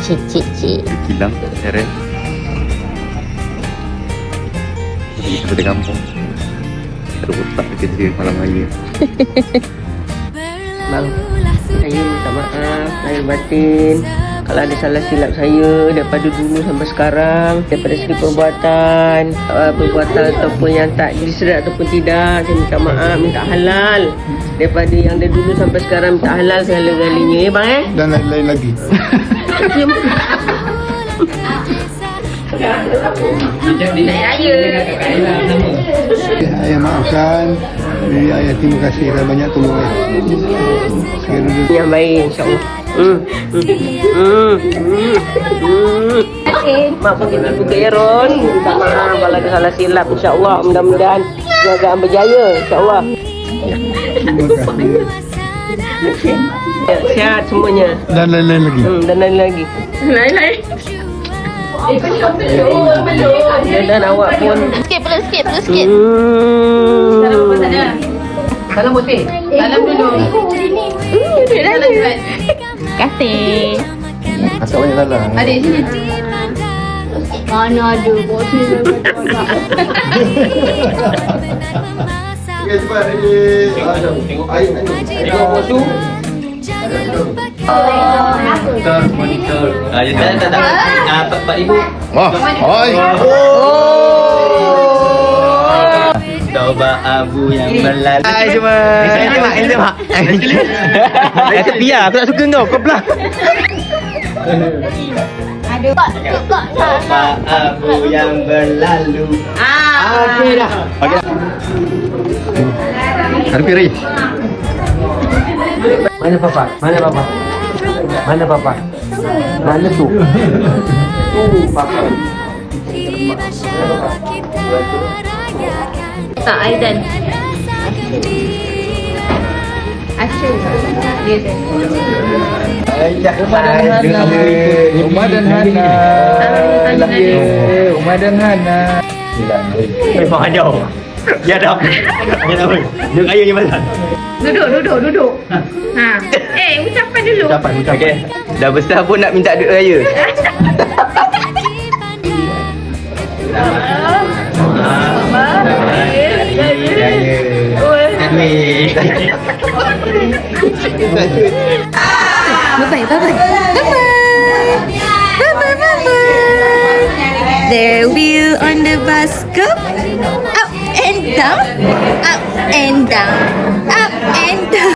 Cik. Hilang Eren. Seperti kampung. Ada otak kerja malam raya. Bang, saya minta maaf lahir batin kalau ada salah silap saya daripada dulu sampai sekarang, daripada segi perbuatan ataupun yang tak diserat ataupun tidak. Saya minta maaf, minta halal daripada yang dari dulu sampai sekarang, minta halal segala-galanya bang Dan lain-lain lagi. Ayah maafkan. Ayah terima kasih dan banyak tolong ayah. Yang baik insyaAllah. Maafkan kita juga ya Ron. Minta maaf kalau ada salah silap, insyaAllah. Mudah-mudahan perniagaan berjaya, insyaAllah. Ya, sihat semuanya. Dan lain-lain lagi. Dan lain-lain lagi. Dan awak pun. Sikit, perlu sikit. Salam putih. Salam dulu. Kasih. Asal banyak salah. Adik sini. Mana ada bos ni. Okey, cepat ready. Ayo. Monitor. Tak. 4,000. Wah, oi. Coba abu yang berlalu. Hai semua. Ini mak. Saya tepiah, aku tak suka kau. Kau belah. Aduh. Coba abu yang berlalu. Okey dah. Okey. Ada piring. Mana papa? Mana tu? Papa. Tak, Aidan. Asyik. Dia tu. Umar dan Hana. Umar dan Hana. Memang ada. Ya dah. Ya dah. Dia kaya ni mana? Duduk. Ha. Ucapan dulu. Ucapan. Okey. Dah besar pun nak minta duit raya. Bye-bye. The wheel on the bus go up and down, up and down, up and down.